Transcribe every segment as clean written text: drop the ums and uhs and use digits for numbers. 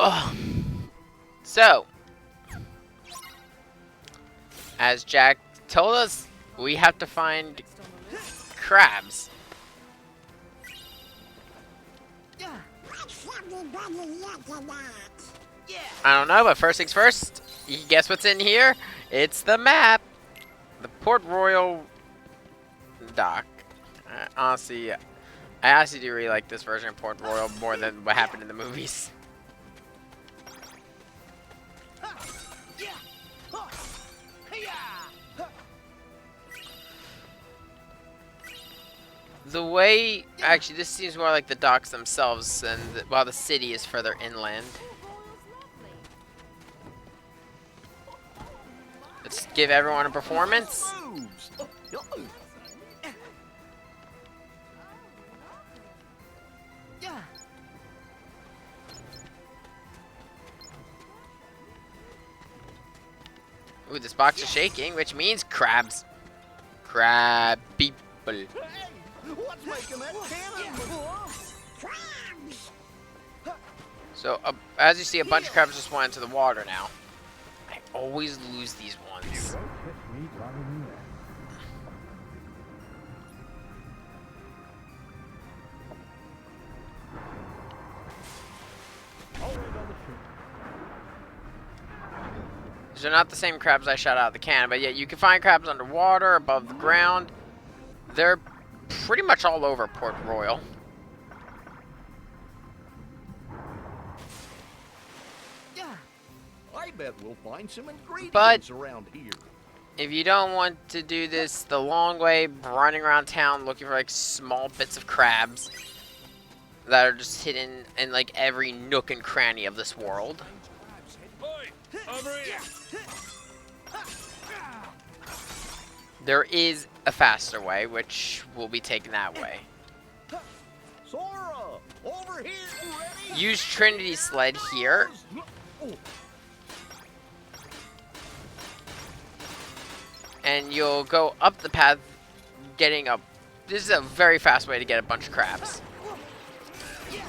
Oh. So, as Jack told us, we have to find crabs. I don't know, but first things first, you guess what's in here? It's the map. The Port Royal dock. Honestly, I honestly do really like this version of Port Royal more than what happened in the movies. The way, actually, this seems more like the docks themselves, and while the city is further inland. Let's give everyone a performance. Ooh, this box is shaking, which means crabs. Crab people. What's making that cannon move? So, as you see, a bunch of crabs just went into the water now. I always lose these ones. These are not the same crabs I shot out of the can, but yet you can find crabs underwater, above the ground. They're pretty much all over Port Royal. I bet we'll find some ingredients around here. If you don't want to do this the long way, running around town looking for like small bits of crabs that are just hidden in like every nook and cranny of this world. There is a faster way, which will be taken that way. Sora, over here, ready? Use Trinity Sled here. And you'll go up the path, getting up. This is a very fast way to get a bunch of crabs.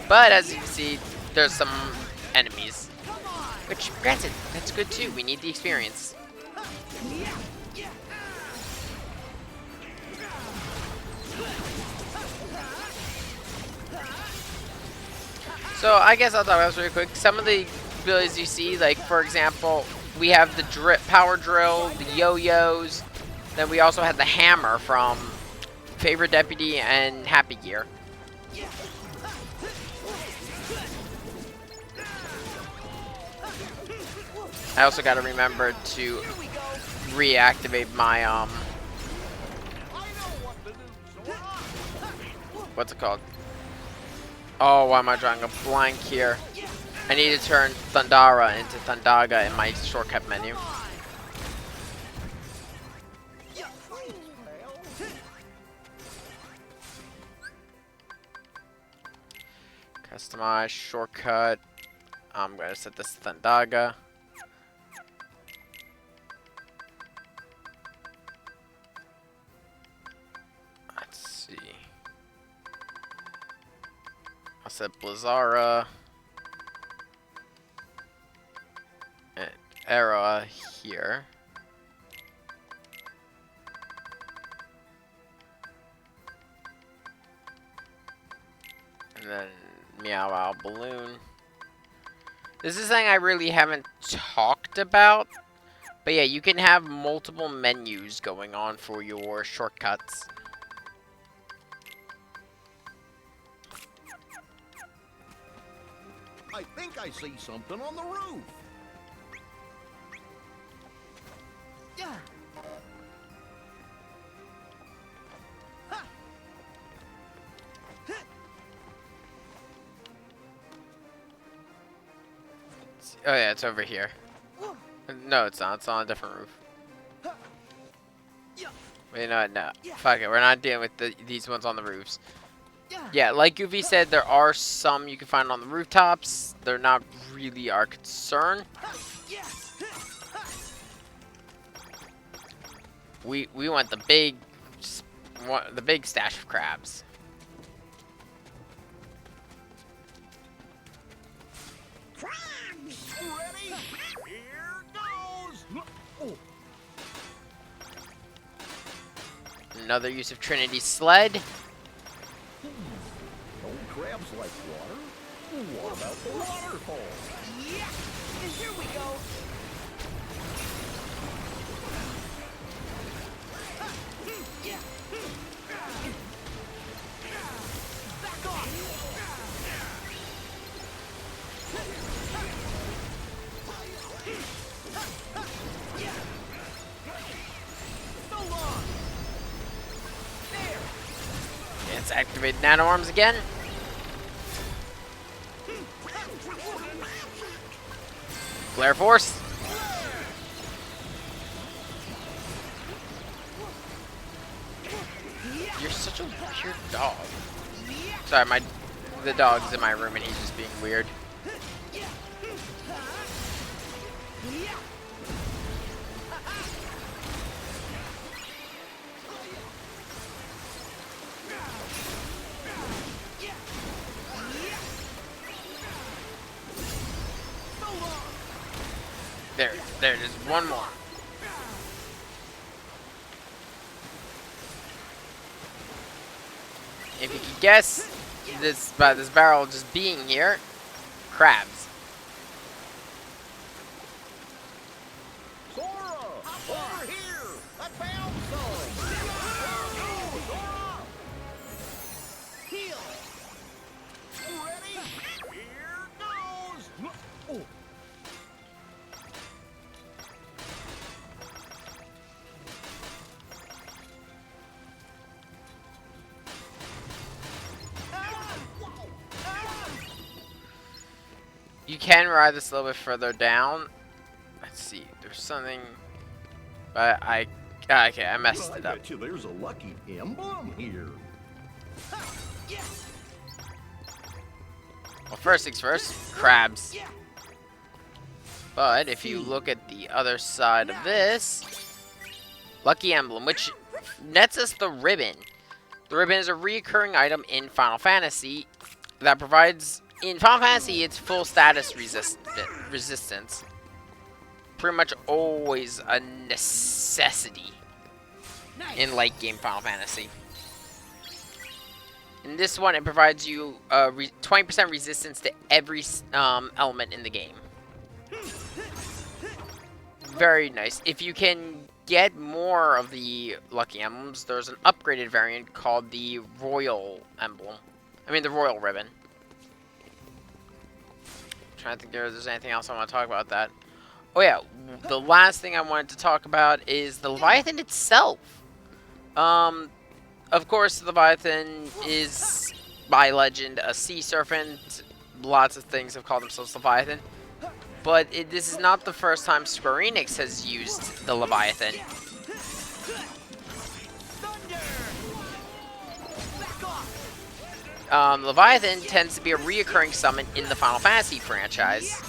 But as you can see, there's some enemies. Which, granted, that's good too. We need the experience. So I guess I'll talk about this really quick. Some of the abilities you see, like for example, we have the power drill, the yo-yos. Then we also had the hammer from Favorite Deputy and Happy Gear. I also got to remember to reactivate my what's it called? Oh, why am I drawing a blank here? I need to turn Thundara into Thundaga in my shortcut menu. Customize shortcut. I'm gonna set this to Thundaga. Let's see. I'll set Blizzara and Era here. And then Meow Wow Balloon. This is something I really haven't talked about. But yeah, you can have multiple menus going on for your shortcuts. I think I see something on the roof. Oh yeah, it's over here. No, it's not. It's on a different roof. Wait, no, no. Fuck it. We're not dealing with these ones on the roofs. Yeah, like Goofy said, there are some you can find on the rooftops. They're not really our concern. We want the big stash of crabs. Ready? Here goes. Oh, Another use of Trinity Sled. don't crabs like water? What about the waterfall? Yeah! And here we go! Back off! So long! There! Let's activate Nano Arms again. Flare Force. You're such a weird dog. Sorry, the dog's in my room and he's just being weird. There's one more. If you could guess this by this barrel just being here, crabs. Sora, over here. I found some. Go, Sora. Heal! Ready? Here goes. Oh. You can ride this a little bit further down. Let's see. There's something, but okay, I messed I it up. bet you there's a lucky emblem here. Well, first things first, crabs. But if you look at the other side of this, Lucky Emblem, which nets us the ribbon. The ribbon is a recurring item in Final Fantasy that provides, in Final Fantasy, it's full status resistance. Pretty much always a necessity in late game Final Fantasy. In this one, it provides you 20% resistance to every element in the game. Very nice. If you can get more of the Lucky Emblems, there's an upgraded variant called the Royal Emblem. I mean, the Royal Ribbon. I'm trying to think if there's anything else I want to talk about that. Oh yeah, the last thing I wanted to talk about is the Leviathan itself. Of course, the Leviathan is, by legend, a sea serpent. Lots of things have called themselves Leviathan. But this is not the first time Square Enix has used the Leviathan. Leviathan tends to be a reoccurring summon in the Final Fantasy franchise.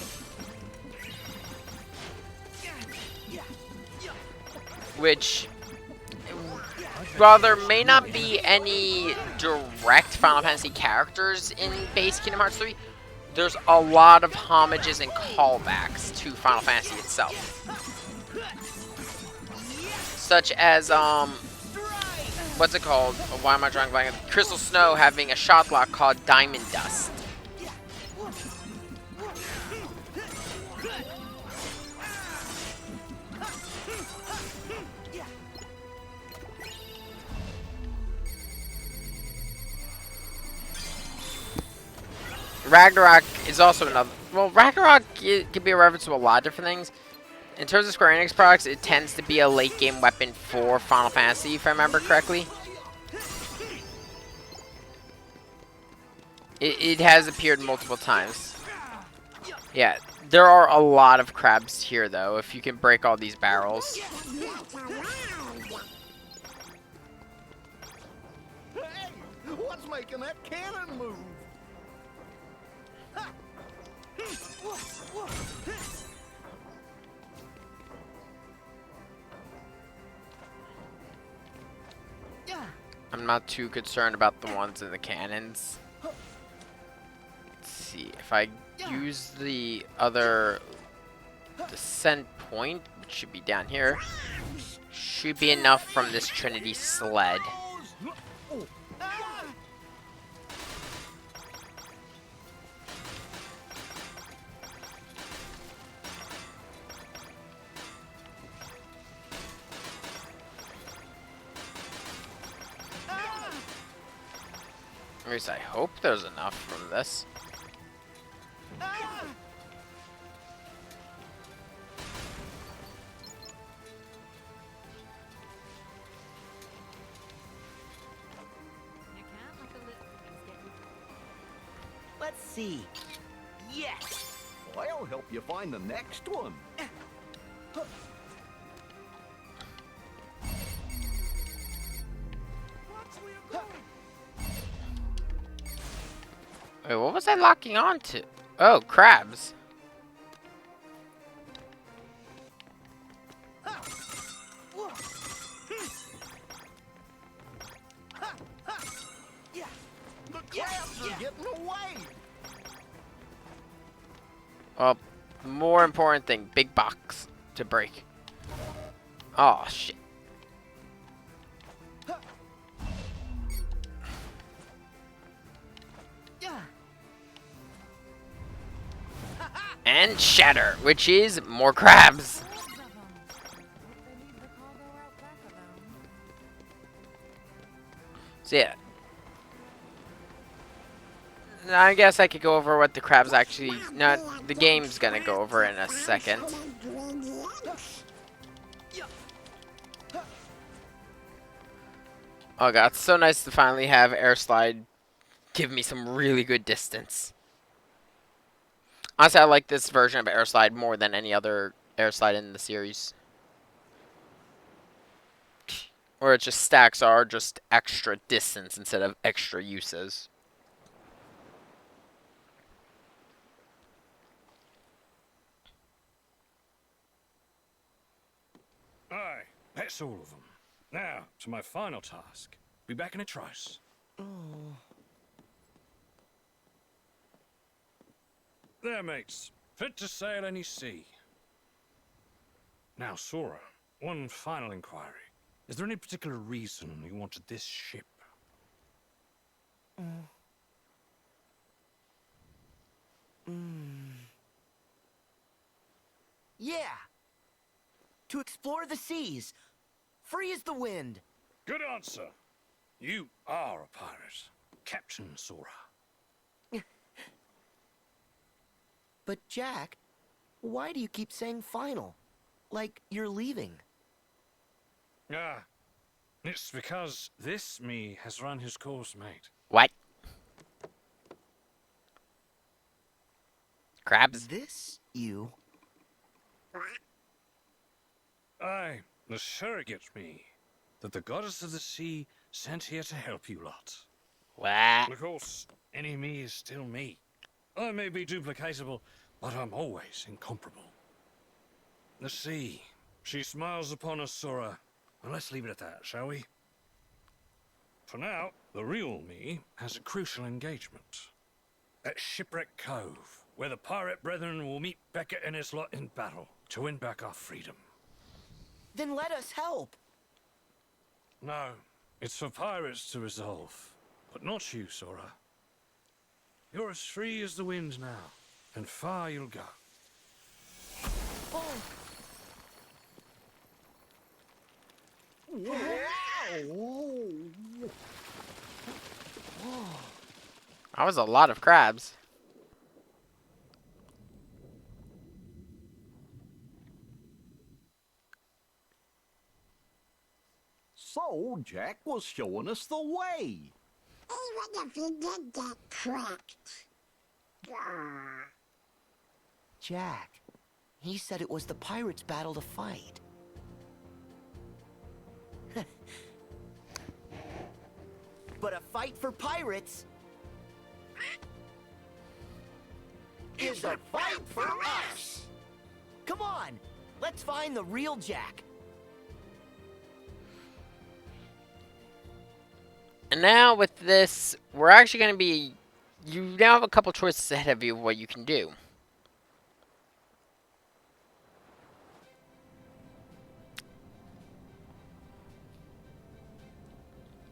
Which, while there may not be any direct Final Fantasy characters in base Kingdom Hearts 3, there's a lot of homages and callbacks to Final Fantasy itself. Such as, what's it called? Why am I drawing a blank? Crystal Snow having a shot lock called Diamond Dust. Ragnarok is also another. Well, Ragnarok can be a reference to a lot of different things. In terms of Square Enix products, it tends to be a late game weapon for Final Fantasy, if I remember correctly. It has appeared multiple times. Yeah, there are a lot of crabs here, though, if you can break all these barrels. Hey, what's making that cannon move? I'm not too concerned about the ones in the cannons. Let's see if if I use the other descent point, which should be down here, should be enough from this Trinity sled. Ah! Ah! At least I hope there's enough from this. Ah! Let's see. Yes! I'll help you find the next one. Wait, what was I locking onto? Oh, crabs. Yeah. The crabs are getting away. Well, more important thing, big box to break. Oh, shit. Yeah. And shatter, which is more crabs. So yeah. I guess I could go over what the crabs actually... Not the game's gonna go over in a second. Oh god, it's so nice to finally have Air Slide give me some really good distance. Honestly, I like this version of Air Slide more than any other Air Slide in the series. Where it just stacks are just extra distance instead of extra uses. Aye, that's all of them. Now, to my final task. Be back in a trice. There, mates. Fit to sail any sea. Now, Sora, one final inquiry. Is there any particular reason you wanted this ship? Yeah. To explore the seas. Free as the wind. Good answer. You are a pirate. Captain Sora. But Jack, why do you keep saying final? Like you're leaving. Ah, it's because this me has run his course, mate. What? Crabs? This you? Aye, the surrogate me. That the goddess of the sea sent here to help you lot. What? Of course, any me is still me. I may be duplicatable, but I'm always incomparable. The sea, she smiles upon us, Sora. And let's leave it at that, shall we? For now, the real me has a crucial engagement. At Shipwreck Cove, where the pirate brethren will meet Beckett and his lot in battle to win back our freedom. Then let us help. No, it's for pirates to resolve, but not you, Sora. You're as free as the wind now, and far you'll go. Oh. That was a lot of crabs. So, Jack was showing us the way. Even if you did get cracked. Ah. Jack, he said it was the pirates' battle to fight. But a fight for pirates is a fight for us. Come on, let's find the real Jack. And now with this, we're actually going to be you now have a couple choices ahead of you of what you can do.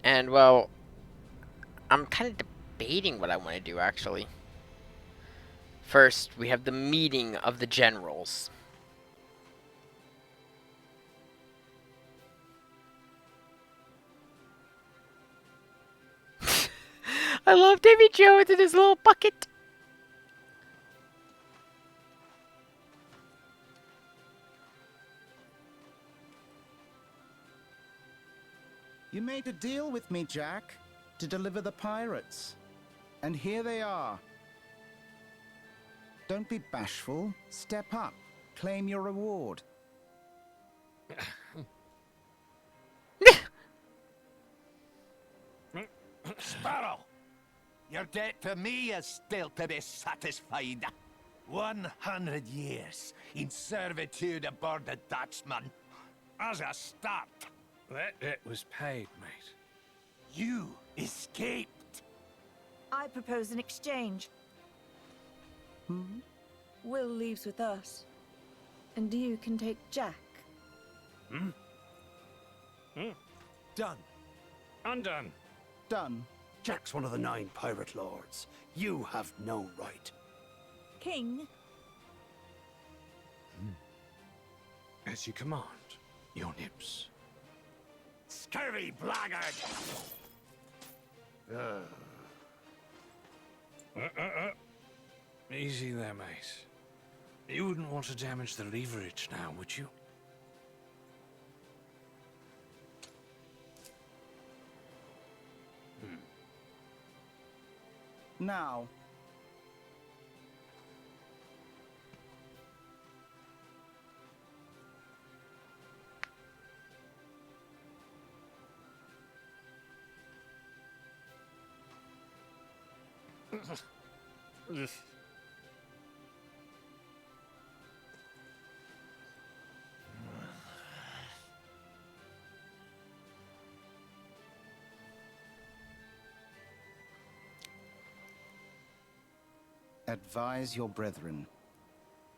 And, well, I'm kind of debating what I want to do, actually. First, we have the meeting of the generals. I love Davy Jones in his little bucket. You made a deal with me, Jack, to deliver the pirates. And here they are. Don't be bashful. Step up. Claim your reward. Sparrow, your debt to me is still to be satisfied. 100 years in servitude aboard the Dutchman. As a start, That debt was paid, mate. you escaped. I propose an exchange. Will leaves with us. And you can take Jack. Done. Undone. Done. Jack's one of the 9 pirate lords. You have no right. King, As you command, your nibs. Scurvy blackguard! Easy there, mate. You wouldn't want to damage the leverage now, would you? Now. Advise your brethren.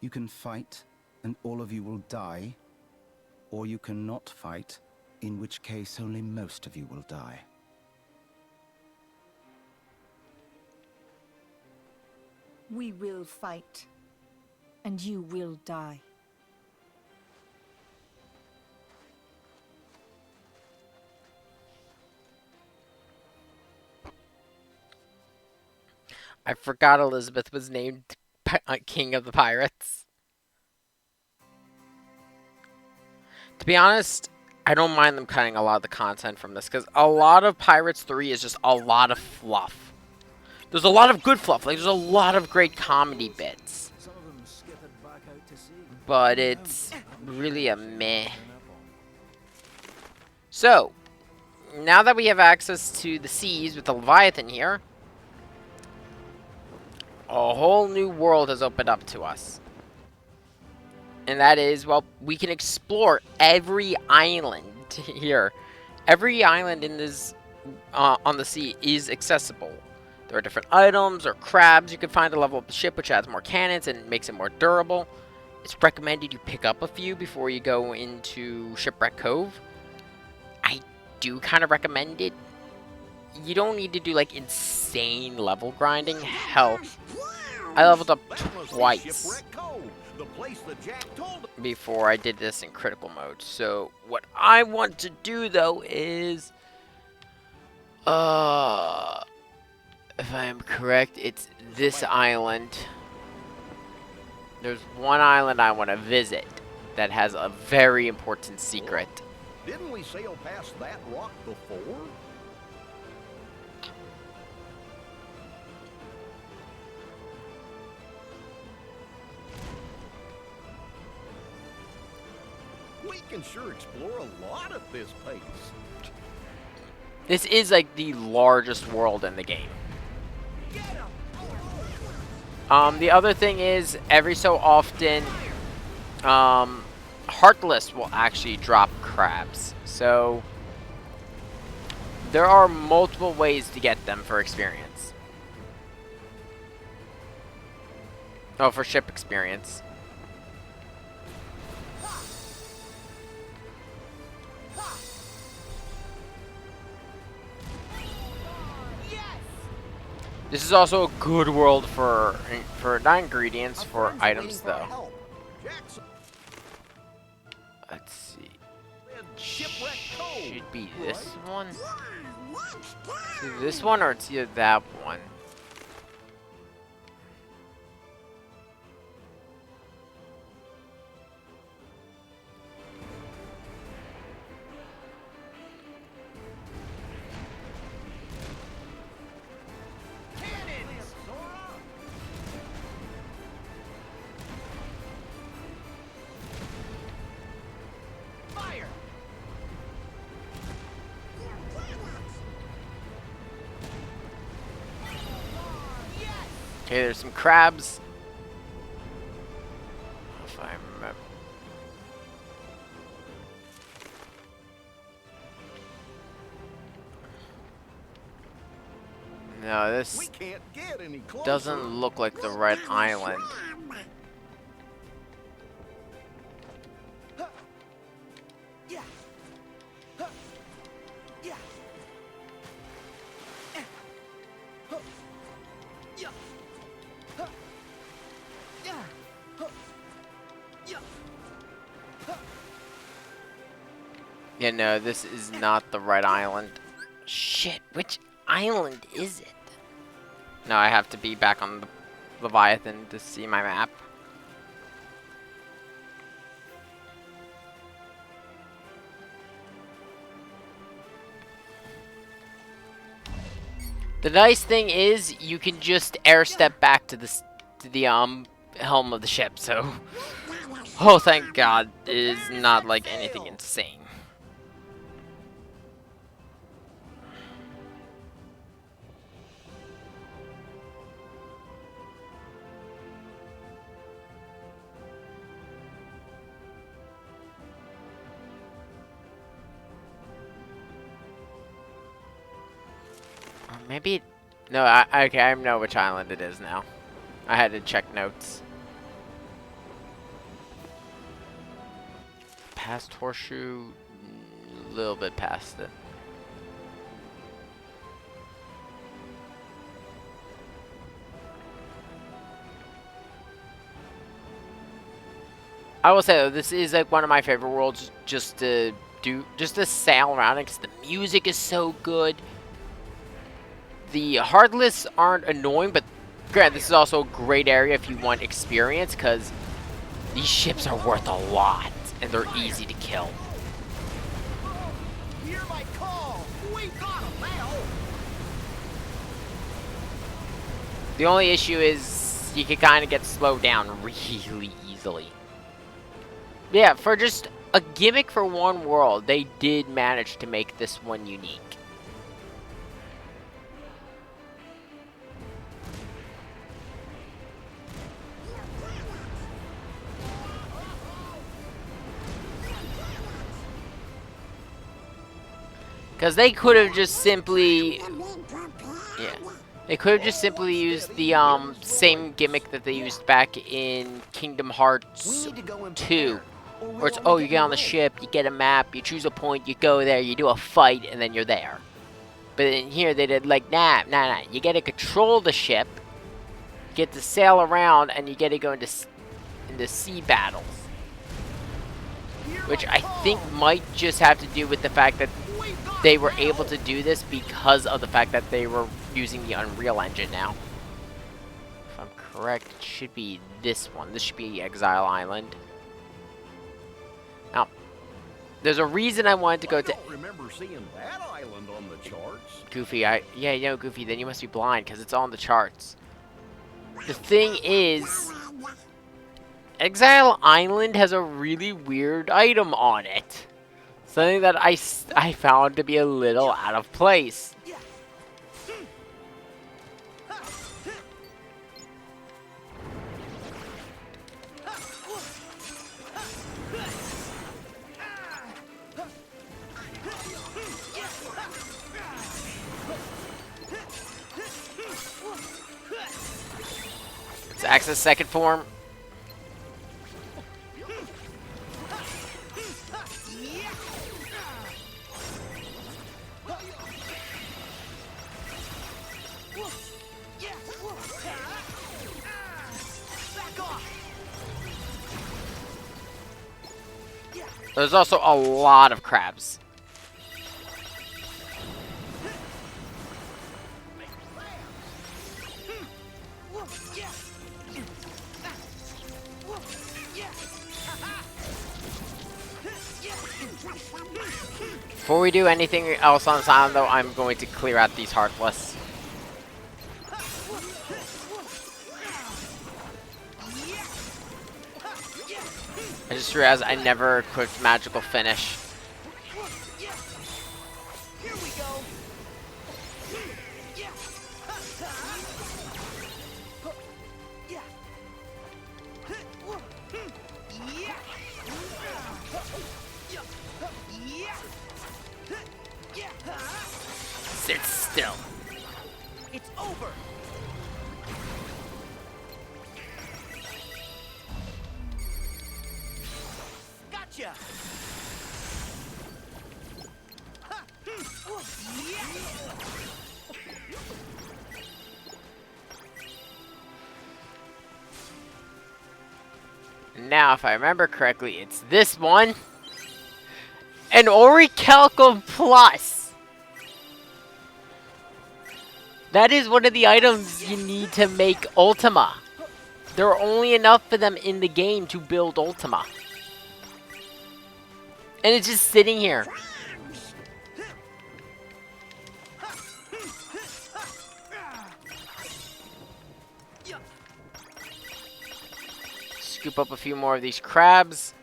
You can fight, and all of you will die, or you cannot fight, in which case only most of you will die. we will fight. And you will die. I forgot Elizabeth was named King of the Pirates. To be honest, I don't mind them cutting a lot of the content from this, because a lot of Pirates 3 is just a lot of fluff. There's a lot of good fluff, like there's a lot of great comedy bits. But it's really a meh. So, now that we have access to the seas with the Leviathan here, a whole new world has opened up to us. And that is, well, we can explore every island here. Every island in this on the sea is accessible. There are different items or crabs you can find to level up the ship, which adds more cannons and makes it more durable. It's recommended you pick up a few before you go into Shipwreck Cove. I do kind of recommend it. You don't need to do like insane level grinding. Hell, I leveled up twice before I did this in critical mode. So what I want to do though is, if I am correct, it's this island. There's one island I want to visit that has a very important secret. Didn't we sail past that rock before? We can sure explore a lot at this pace. This is like the largest world in the game. The other thing is, every so often, Heartless will actually drop crabs. So, there are multiple ways to get them for experience. Oh, for ship experience. This is also a good world for not ingredients, for items though. Let's see. Should be this one. It's either this one or it's either that one. Okay, there's some crabs. If I remember. No, this We can't get any closer. doesn't look like the right island. Yeah, no, this is not the right island. Shit, which island is it? No, I have to be back on the Leviathan to see my map. The nice thing is you can just air step back to the helm of the ship, so oh thank God, it is not like anything insane. Maybe, no, okay, I know which island it is now. I had to check notes. Past Horseshoe, a little bit past it. I will say though, this is like one of my favorite worlds just to sail around it because the music is so good. The Heartless aren't annoying, but granted, this is also a great area if you want experience, because these ships are worth a lot, and they're easy to kill. Hear my call. We got him now. The only issue is you can kind of get slowed down really easily. Yeah, for just a gimmick for one world, they did manage to make this one unique. Because they could have just simply, they could have just simply used the same gimmick that they used back in Kingdom Hearts 2. Where it's, oh, you get on the ship, you get a map, you choose a point, you go there, you do a fight, and then you're there. But in here, they did like, nah. You get to control the ship, get to sail around, and you get to go into sea battles. Which I think might just have to do with the fact that they were able to do this because of the fact that they were using the Unreal Engine now. If I'm correct, it should be this one. This should be Exile Island. Now, there's a reason I wanted to go to... I don't remember seeing that island on the charts. Goofy, yeah, you know, Goofy, then you must be blind because it's on the charts. The thing is, Exile Island has a really weird item on it. Something that I found to be a little out of place. It's access second form. There's also a lot of crabs. Before we do anything else on this island, though, I'm going to clear out these Heartless. I just realized I never equipped Magical Finish. Sit still. It's over. Gotcha. Now, if I remember correctly, it's this one. An Orichalcum Plus. That is one of the items you need to make Ultima. There are only enough of them in the game to build Ultima. And it's just sitting here. Scoop up a few more of these crabs.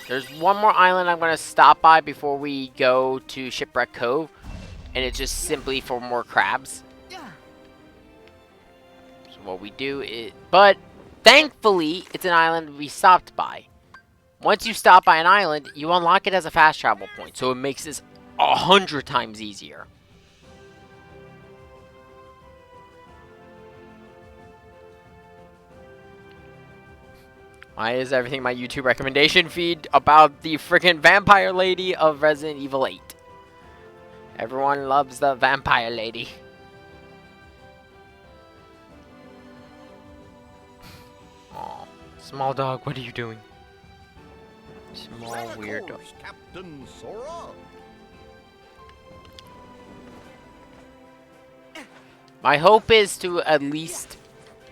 There's one more island I'm going to stop by before we go to Shipwreck Cove. And it's just simply for more crabs. So what we do is... But, thankfully, it's an island we stopped by. Once you stop by an island, you unlock it as a fast travel point. So it makes this 100 times easier. Why is everything my YouTube recommendation feed about the freaking vampire lady of Resident Evil 8? Everyone loves the vampire lady. Aw, small dog, what are you doing? Small weird dog. Captain Sora. My hope is to at least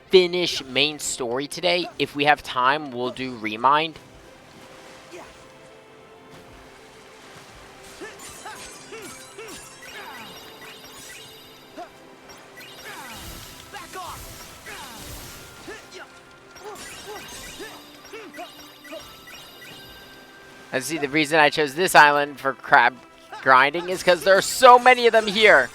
finish main story today. If we have time, we'll do Remind. And see, the reason I chose this island for crab grinding is because there are so many of them here.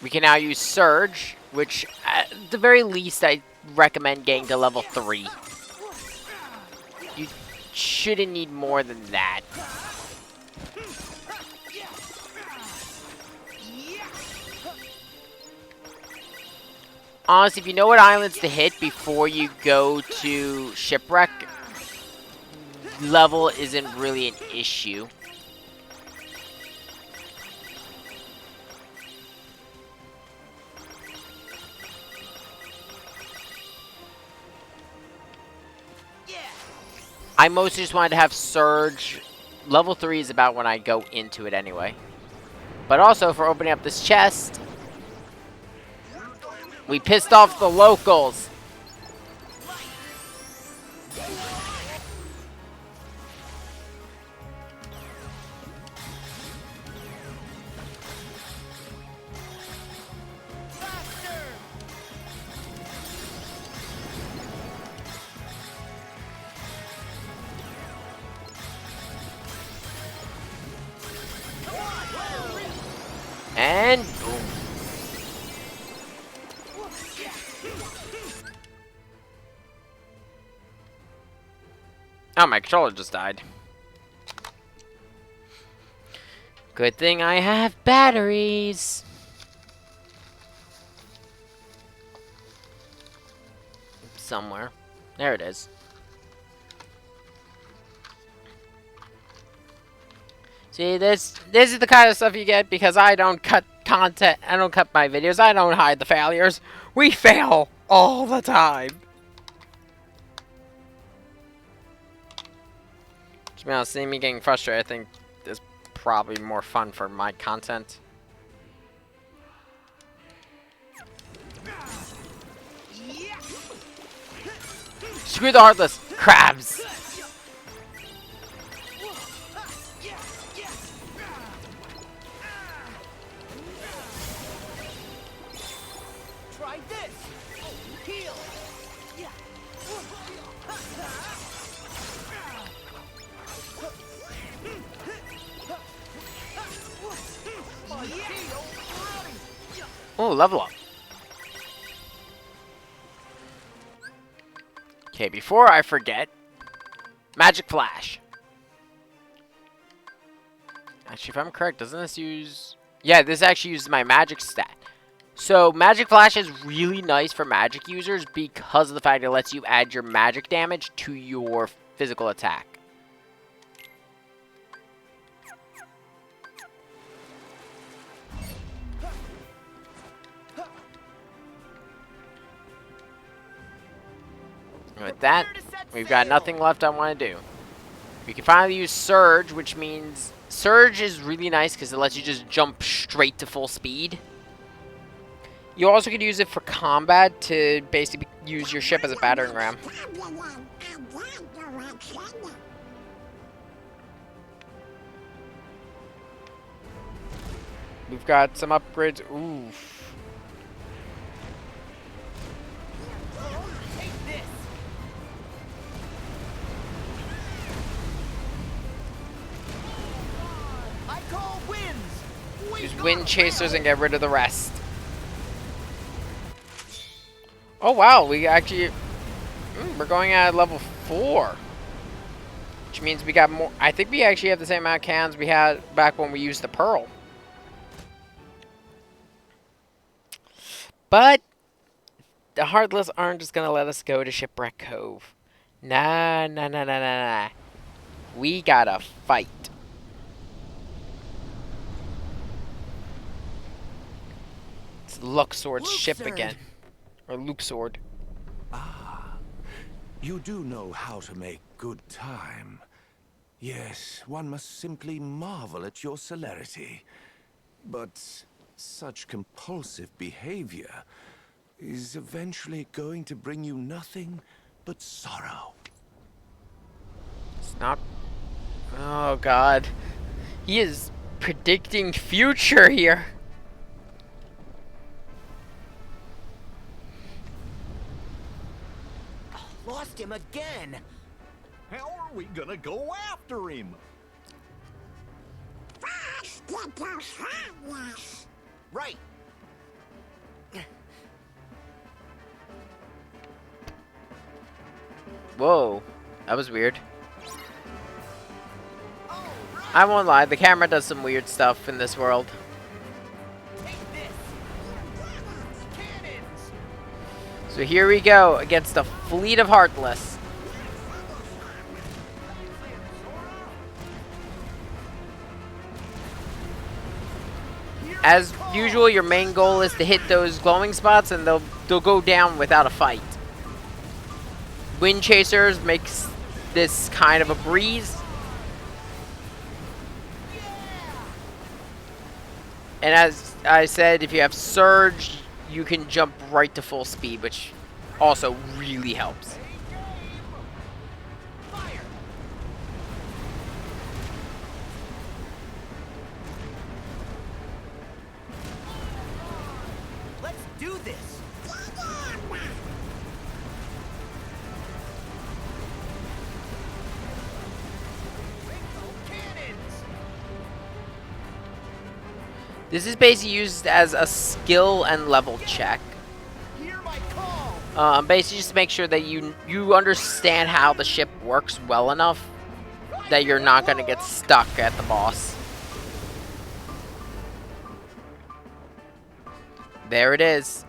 We can now use Surge, which at the very least I recommend getting to level 3. You shouldn't need more than that. Honestly, if you know what islands to hit before you go to Shipwreck, level isn't really an issue. I mostly just wanted to have Surge. Level 3 is about when I go into it anyway. But also, for opening up this chest, we pissed off the locals. And boom. Oh, my controller just died. Good thing I have batteries. Somewhere. There it is. See, this is the kind of stuff you get because I don't cut content. I don't cut my videos. I don't hide the failures. We fail all the time. To be honest, seeing me getting frustrated, I think is probably more fun for my content. Screw the Heartless crabs. Try this. Heal. Oh, level up. Okay, before I forget, Magic Flash. Actually, if I'm correct, doesn't this use... Yeah, this actually uses my magic stat. So, Magic Flash is really nice for magic users because of the fact it lets you add your magic damage to your physical attack. And with that, we've got nothing left I want to do. We can finally use Surge, which means... Surge is really nice because it lets you just jump straight to full speed. You also could use it for combat to basically use your ship as a battering ram. We've got some upgrades. Oof. Use Wind Chasers and get rid of the rest. Oh wow, we actually... we're going at level 4. Which means we got more... I think we actually have the same amount of cannons we had back when we used the Pearl. But... the Heartless aren't just gonna let us go to Shipwreck Cove. Nah. We gotta fight. It's Luxord's ship again. Or Luxord. Ah, you do know how to make good time. Yes, one must simply marvel at your celerity. But such compulsive behavior is eventually going to bring you nothing but sorrow. It's not... Oh god. He is predicting future here. Lost him again. How are we gonna go after him? Right. Whoa. That was weird. I won't lie, the camera does some weird stuff in this world. So here we go against a fleet of Heartless. As usual, your main goal is to hit those glowing spots and they'll go down without a fight. Wind Chasers makes this kind of a breeze. And as I said, if you have Surge, you can jump right to full speed, which also really helps. Let's do this. This is basically used as a skill and level check. Hear my call. Basically, just make sure that you understand how the ship works well enough that you're not gonna get stuck at the boss. There it is.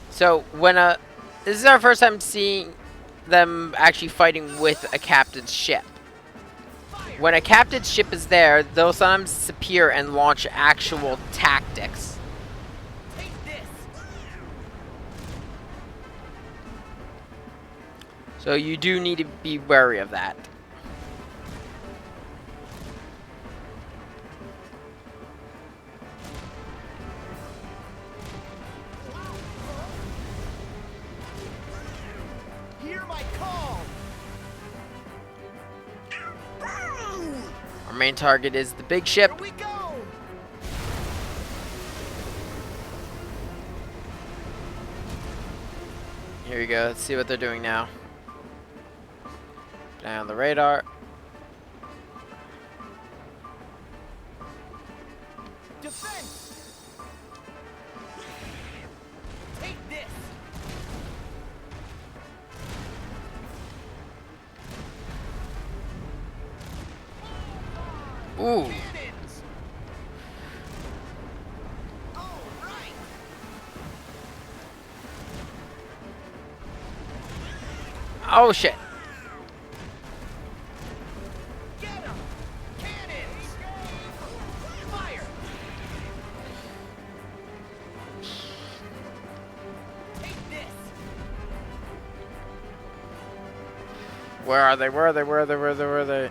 So when this is our first time seeing them actually fighting with a captain's ship. When a captain's ship is there, they'll sometimes disappear and launch actual tactics. So you do need to be wary of that. Hear my call. Our main target is the big ship. Here we go. Here you go. Let's see what they're doing now. Down the radar. Defense. Take this. Ooh. Cannons. All right. Oh shit. Get 'em. Cannons. Fire. Take this. Where are they? Where are they? Where are they? Where are they? Where are they?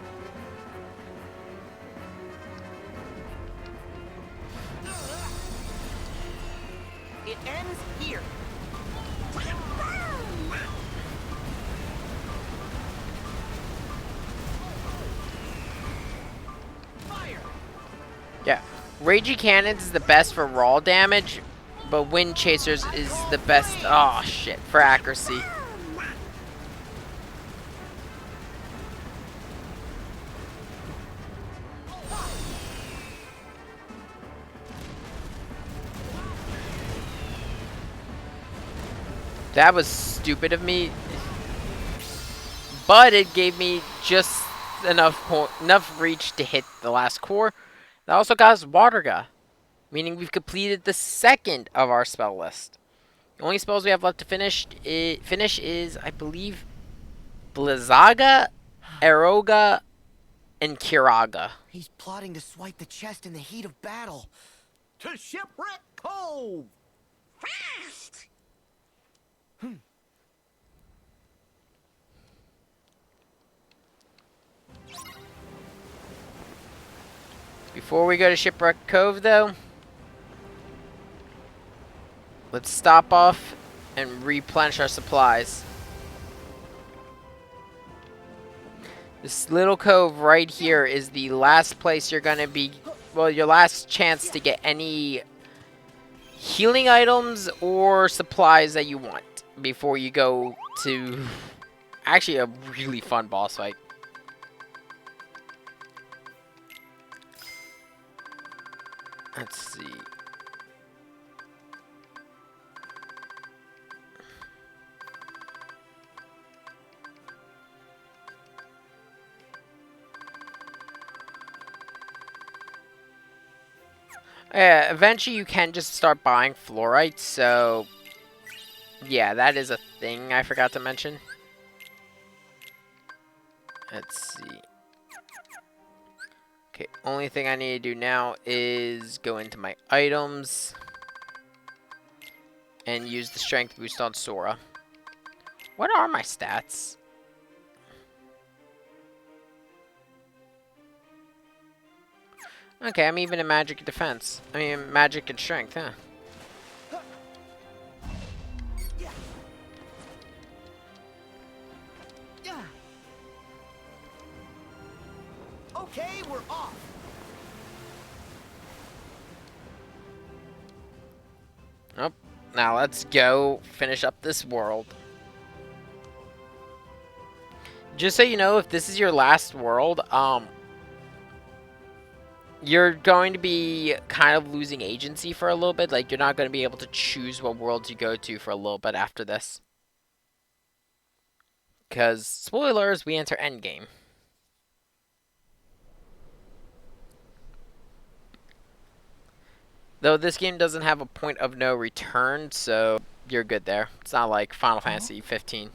It ends here. Fire. Yeah. Ragey Cannons is the best for raw damage, but Wind Chasers is the best, oh shit, for accuracy. That was stupid of me, but it gave me just enough reach to hit the last core. That also got us Waterga, meaning we've completed the second of our spell list. The only spells we have left to finish is, I believe, Blizzaga, Eroga, and Kiraga. He's plotting to swipe the chest in the heat of battle. To Shipwreck Cove! Fast! Before we go to Shipwreck Cove, though, let's stop off and replenish our supplies. This little cove right here is the last place you're gonna be, well, your last chance to get any healing items or supplies that you want before you go to actually a really fun boss fight. Let's see. Yeah, eventually you can just start buying fluorite, so yeah, that is a thing I forgot to mention. Let's see. Okay, only thing I need to do now is go into my items and use the strength boost on Sora. What are my stats? Okay, I'm even in magic and defense. I mean, magic and strength, huh? Okay, we're off. Oh, now let's go finish up this world. Just so you know, if this is your last world, you're going to be kind of losing agency for a little bit. Like, you're not going to be able to choose what worlds you go to for a little bit after this. Because, spoilers, we enter Endgame. Though this game doesn't have a point of no return, so you're good there. It's not like Final Fantasy 15.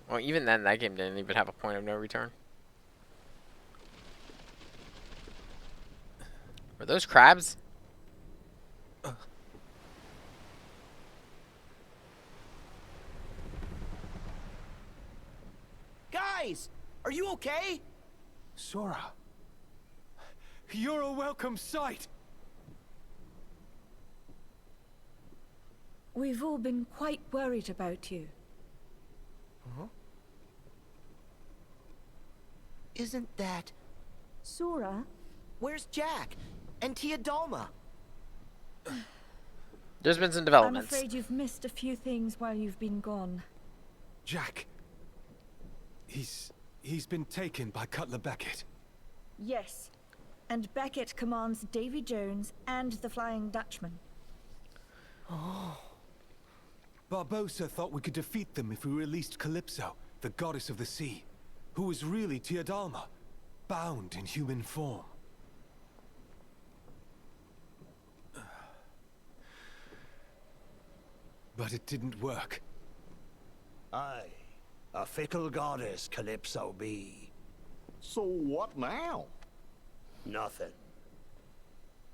Well, even then, that game didn't even have a point of no return. Were those crabs? Guys, are you okay? Sora, you're a welcome sight. We've all been quite worried about you. Huh? Isn't that... Sora? Where's Jack? And Tia Dalma? There's been some I'm developments. afraid you've missed a few things while you've been gone. Jack. He's been taken by Cutler Beckett. Yes. And Beckett commands Davy Jones and the Flying Dutchman. Oh. Barbossa thought we could defeat them if we released Calypso, the goddess of the sea, who was really Tia Dalma, bound in human form. But it didn't work. Aye, a fickle goddess Calypso be. So what now? Nothing.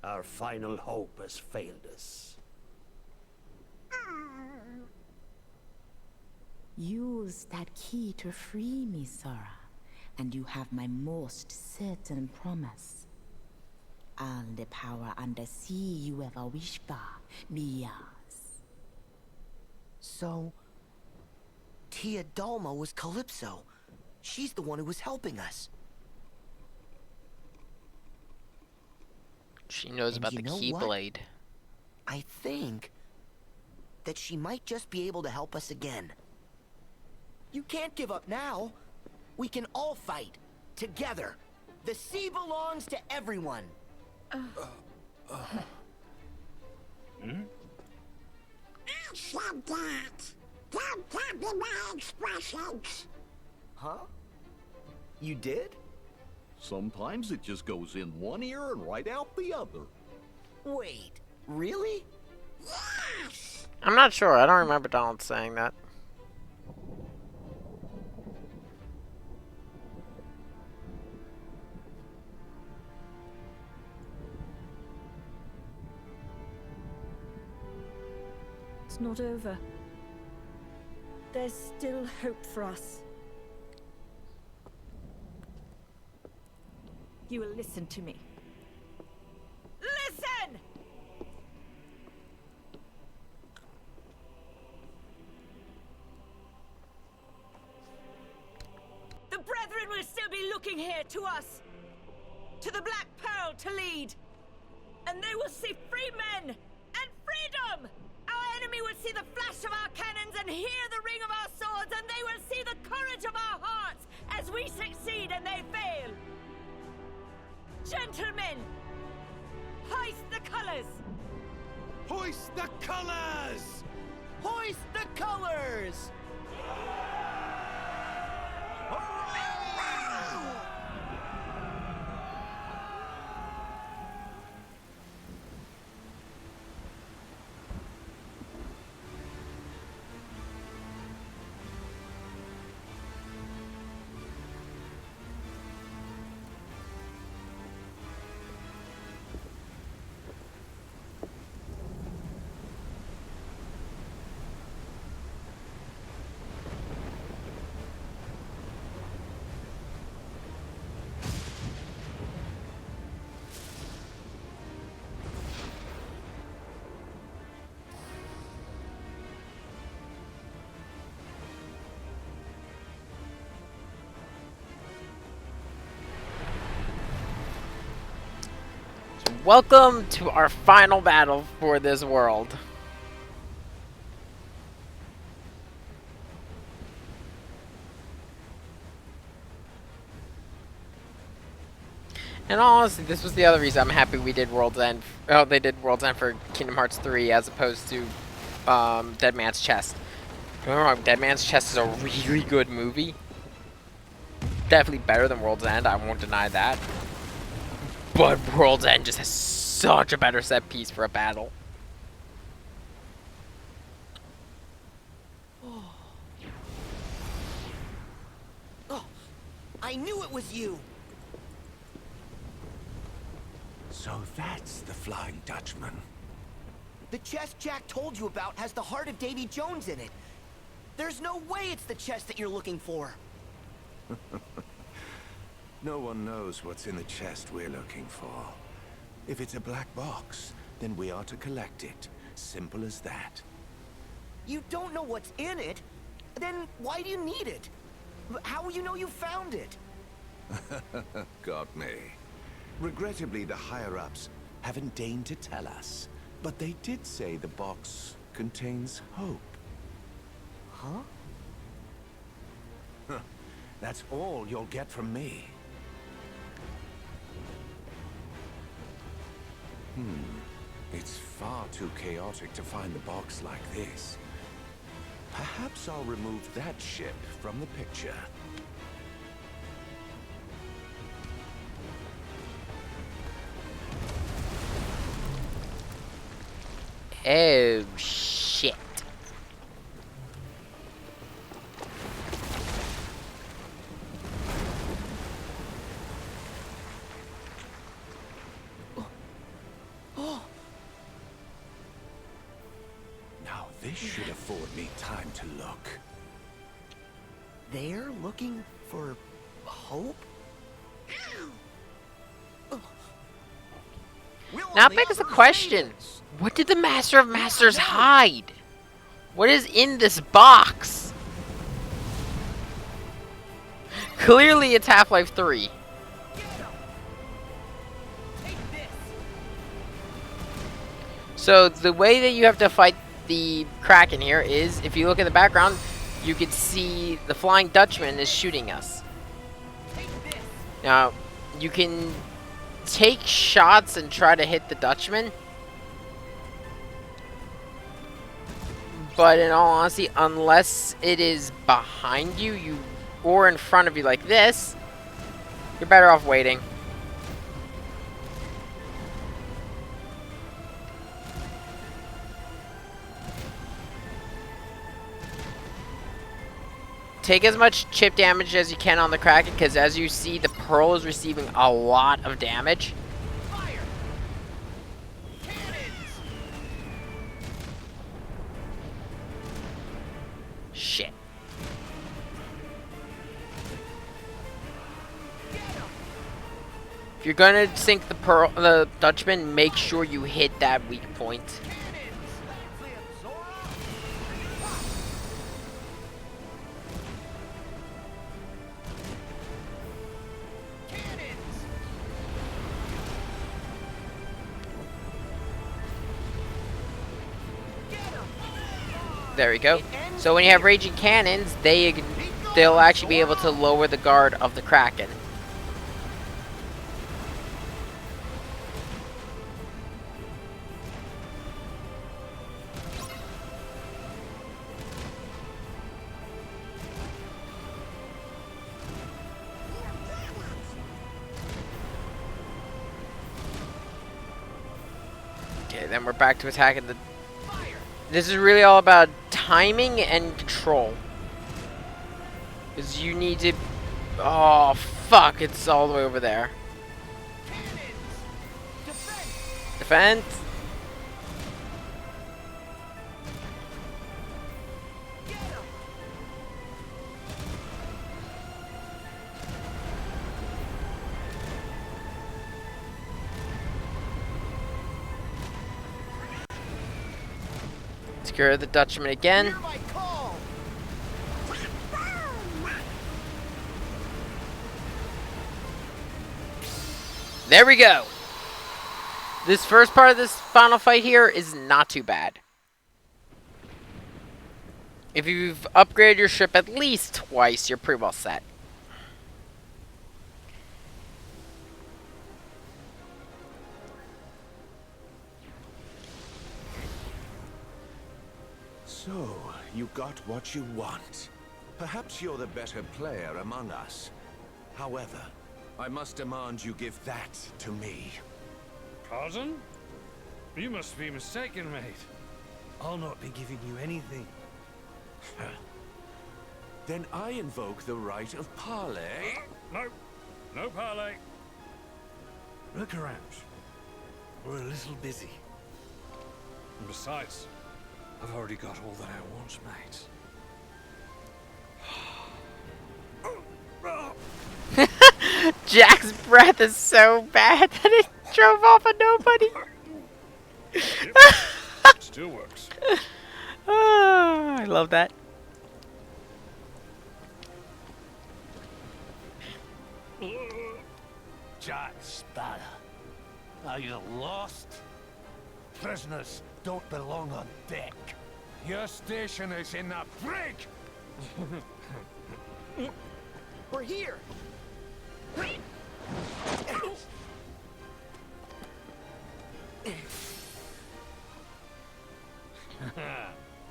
Our final hope has failed us. Use that key to free me, Sora, and you have my most certain promise. All the power under sea you ever wish for be yours. So... Tia Dalma was Calypso. She's the one who was helping us. She knows And about you the know what? Keyblade. I think... that she might just be able to help us again. You can't give up now. We can all fight. Together. The sea belongs to everyone. I said that. Don't copy my expressions. Huh? You did? Sometimes it just goes in one ear and right out the other. Wait, really? Yes! I'm not sure. I don't remember Donald saying that. It's not over. There's still hope for us. You will listen to me. Listen! The Brethren will still be looking here to us. To the Black Pearl to lead. And they will see free men and freedom! Our enemy will see the flash of our cannons and hear the ring of our swords, and they will see the courage of our hearts as we succeed and they fail. Gentlemen, hoist the colors! Hoist the colors! Hoist the colors! Welcome to our final battle for this world. And honestly, this was the other reason I'm happy we did World's End. Oh, they did World's End for Kingdom Hearts 3 as opposed to Dead Man's Chest. Don't get me wrong, Dead Man's Chest is a really good movie. Definitely better than World's End, I won't deny that. But World's End just has such a better set piece for a battle. Oh, I knew it was you! So that's the Flying Dutchman. The chest Jack told you about has the heart of Davy Jones in it. There's no way it's the chest that you're looking for. No one knows what's in the chest we're looking for. If it's a black box, then we are to collect it. Simple as that. You don't know what's in it? Then why do you need it? How will you know you found it? Got me. Regrettably, the higher-ups haven't deigned to tell us. But they did say the box contains hope. Huh? That's all you'll get from me. It's far too chaotic to find the box like this. Perhaps I'll remove that ship from the picture. Oh, shit. Now this should afford me time to look. They're looking for hope? Now begs the question, what did the Master of Masters hide? What is in this box? Clearly it's Half-Life 3. So the way that you have to fight the Kraken here is, if you look at the background, you can see the Flying Dutchman is shooting us. Now, you can take shots and try to hit the Dutchman. But in all honesty, unless it is behind you, or in front of you like this, you're better off waiting. Take as much chip damage as you can on the Kraken, because as you see, the Pearl is receiving a lot of damage. Fire! Cannons! Shit. If you're gonna sink the Dutchman, make sure you hit that weak point. There we go. So when you have raging cannons, they'll actually be able to lower the guard of the Kraken. Okay, then we're back to attacking the... This is really all about timing and control. Because you need to... Oh, fuck. It's all the way over there. Defense. Secure the Dutchman again. There we go. This first part of this final fight here is not too bad. If you've upgraded your ship at least twice, you're pretty well set. So, you got what you want. Perhaps you're the better player among us. However, I must demand you give that to me. Pardon? You must be mistaken, mate. I'll not be giving you anything. Then I invoke the right of parley. No. No parley. Look around. We're a little busy. And besides, I've already got all that I want, mate. Jack's breath is so bad that it drove off of nobody. Still works. Oh, I love that. Jack Sparrow, are you lost? Prisoners don't belong on deck. Your station is in the brig! We're here!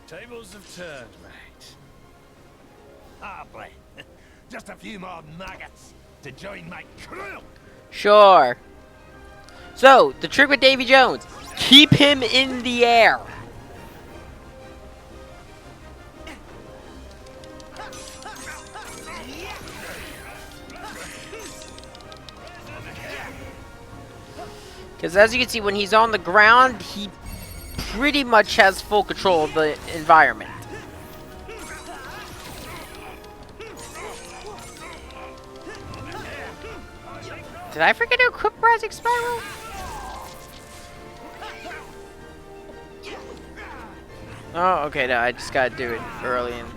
Tables have turned, mate. Hardly. Just a few more maggots to join my crew! Sure. So, the trick with Davy Jones. Keep him in the air. Because as you can see, when he's on the ground, he pretty much has full control of the environment. Did I forget to equip Rising Spiral? Oh, okay, no, I just gotta do it early and...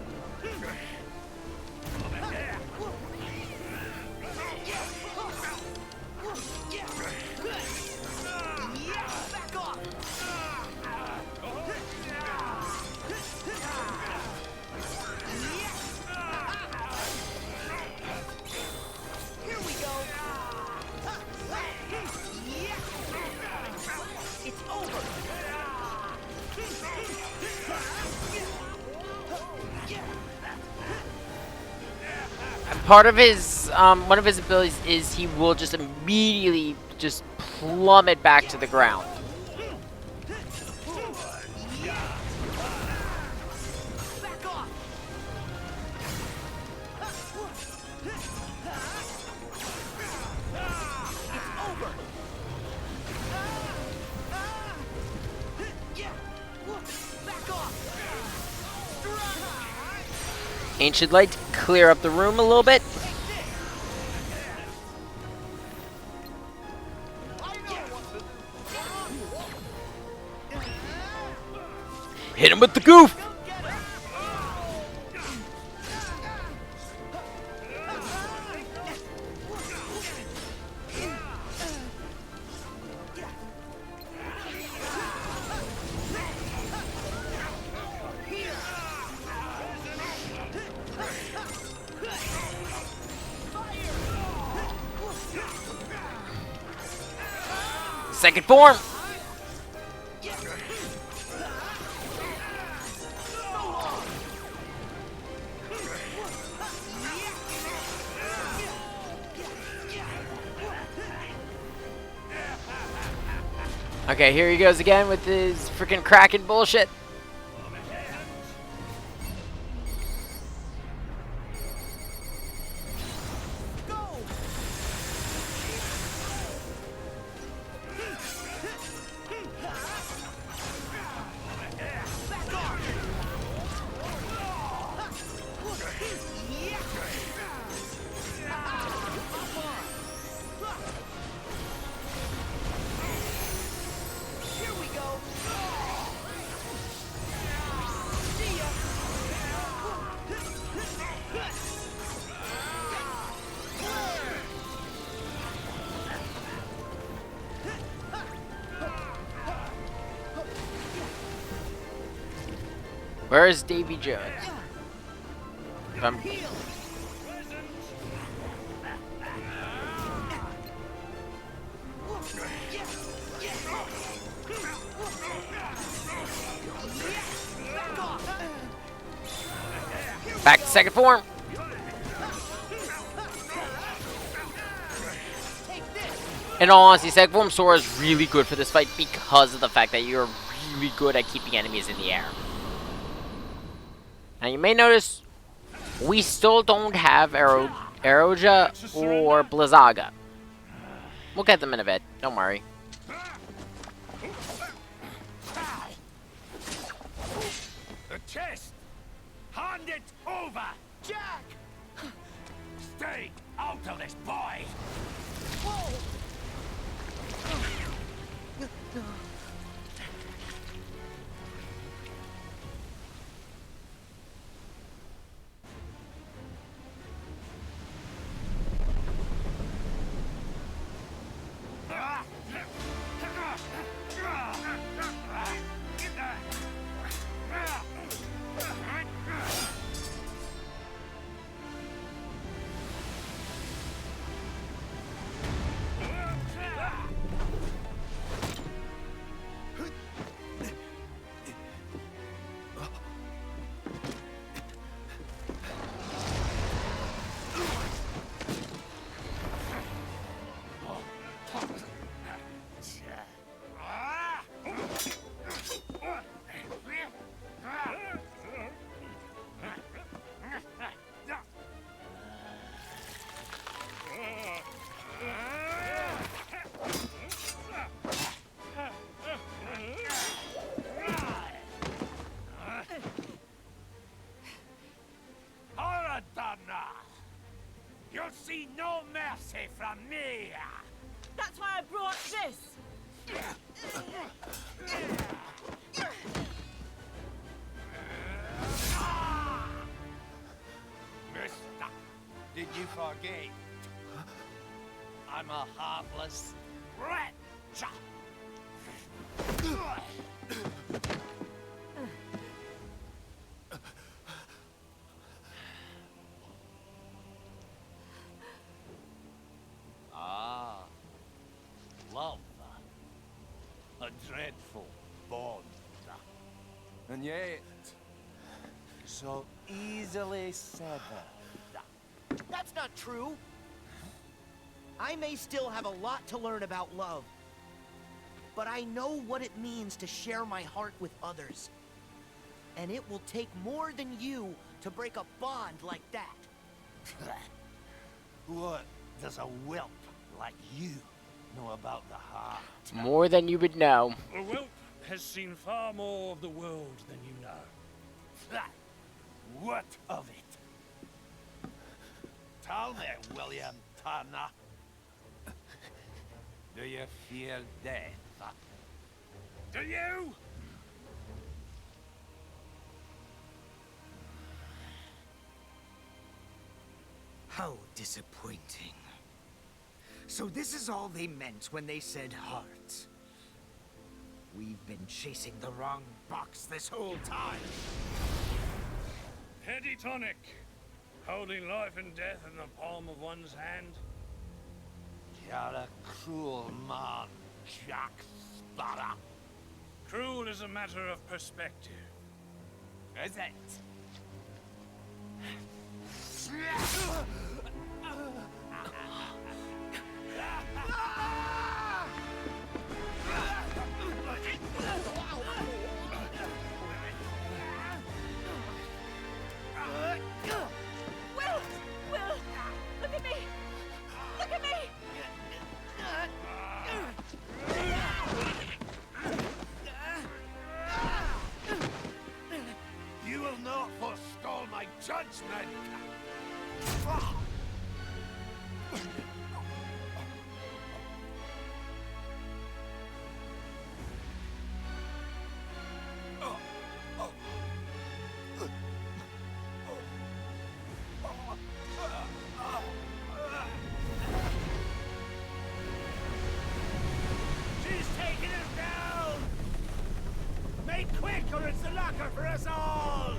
Part of his, one of his abilities is he will just immediately just plummet back to the ground. Ancient Light to clear up the room a little bit. Hit him with the goof! Second form. Okay, here he goes again with his freaking Kraken bullshit. Where is Davy Jones? Back to second form. In all honesty, second form Sora is really good for this fight because of the fact that you're really good at keeping enemies in the air. Now you may notice we still don't have Eroja or Blizzaga. We'll get them in a bit, don't worry. The chest! Hand it over! Jack! Stay out of this, boy! Whoa! You'll see no mercy from me! That's why I brought this! Mister, did you forget? I'm a heartless wretch! Love. A dreadful bond. And yet, so easily severed. That's not true. I may still have a lot to learn about love, but I know what it means to share my heart with others. And it will take more than you to break a bond like that. What does a whelp like you know about the heart? More than you would know. A whelp has seen far more of the world than you know. What of it? Tell me, William Turner. Do you fear death? Do you? How disappointing. So this is all they meant when they said heart. We've been chasing the wrong box this whole time. Heady tonic. Holding life and death in the palm of one's hand. You're a cruel man, Jack Sparrow. Cruel is a matter of perspective. Is it? Will! Look at me! Look at me! You will not forestall my judgment! She's taking us down! Make quick or it's the locker for us all!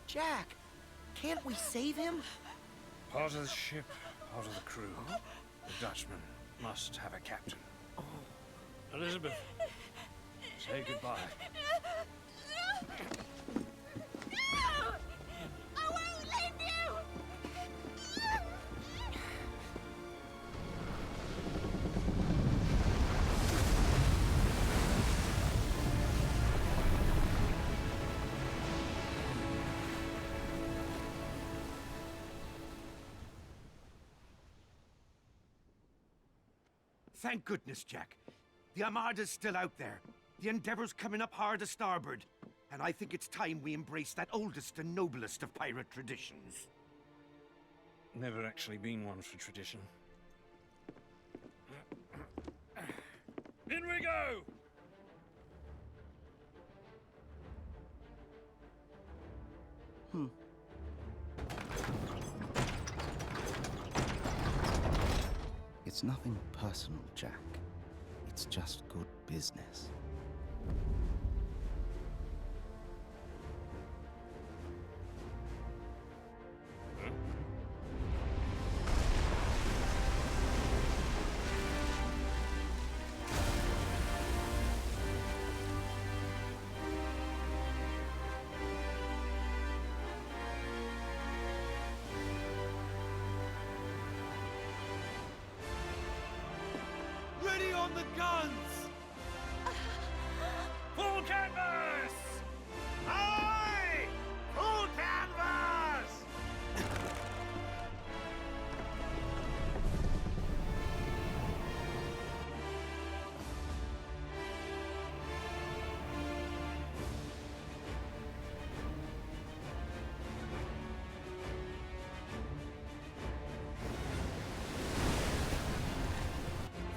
Jack, can't we save him? Part of the ship, part of the crew. The Dutchman must have a captain. Elizabeth, say goodbye. No! I won't leave you! Thank goodness, Jack. The Armada's still out there. The Endeavor's coming up hard to starboard. And I think it's time we embrace that oldest and noblest of pirate traditions. Never actually been one for tradition. In we go! It's nothing personal, Jack. It's just good business. Ready on the guns! Full canvas! Aye! Full canvas!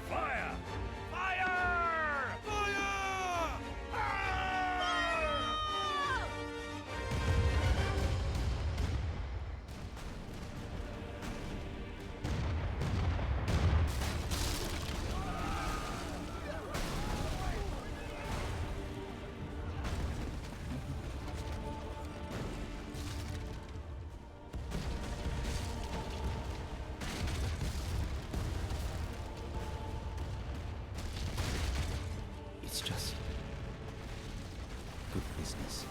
Fire! Fire! Fire! It's just good business.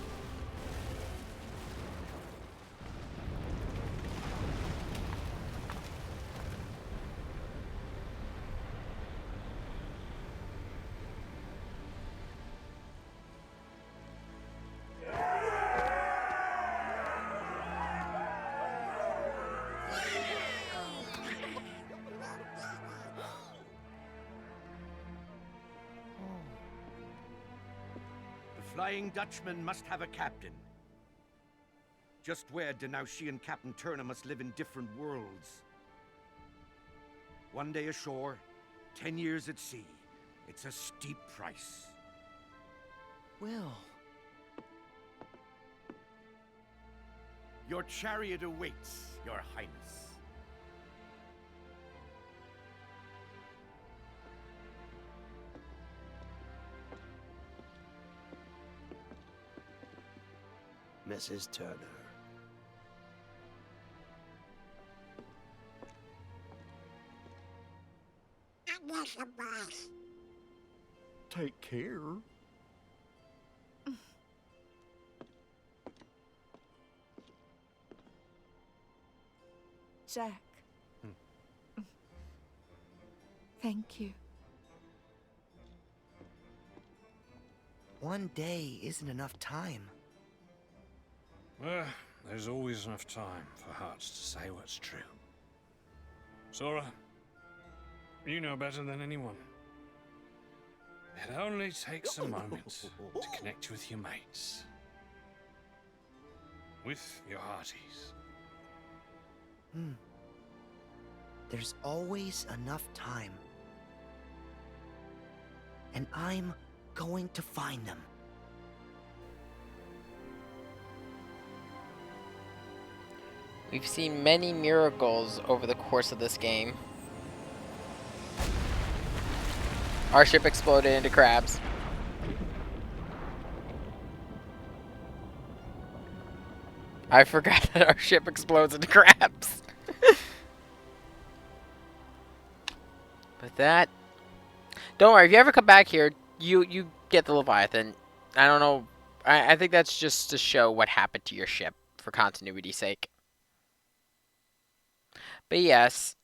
The Flying Dutchman must have a captain. Just wed, and now she and Captain Turner must live in different worlds. One day ashore, 10 years at sea. It's a steep price. Will. Your chariot awaits, Your Highness. Mrs. Turner. Take care. Jack. Thank you. One day isn't enough time. Well, there's always enough time for hearts to say what's true. Sora, you know better than anyone. It only takes a moment to connect with your mates. With your hearties. There's always enough time. And I'm going to find them. We've seen many miracles over the course of this game. Our ship exploded into crabs. I forgot that our ship explodes into crabs. But that Don't worry, if you ever come back here, you get the Leviathan. I don't know. I think that's just to show what happened to your ship for continuity's sake. But yes,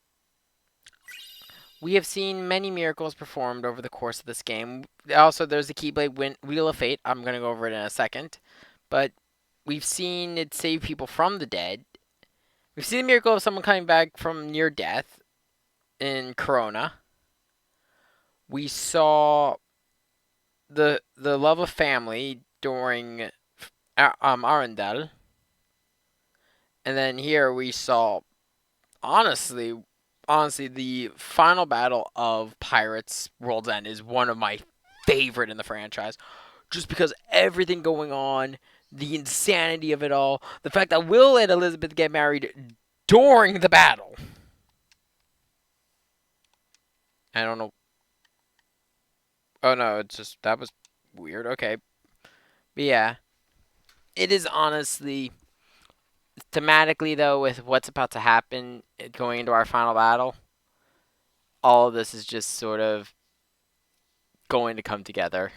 we have seen many miracles performed over the course of this game. Also, there's the Keyblade Wheel of Fate. I'm going to go over it in a second. But we've seen it save people from the dead. We've seen the miracle of someone coming back from near death in Corona. We saw the love of family during Arendelle. And then here we saw, honestly, the final battle of Pirates World's End is one of my favorite in the franchise. Just because everything going on, the insanity of it all, the fact that Will and Elizabeth get married during the battle. I don't know. Oh no, it's just, that was weird. Okay. But yeah. It is honestly, thematically though, with what's about to happen going into our final battle, all of this is just sort of going to come together.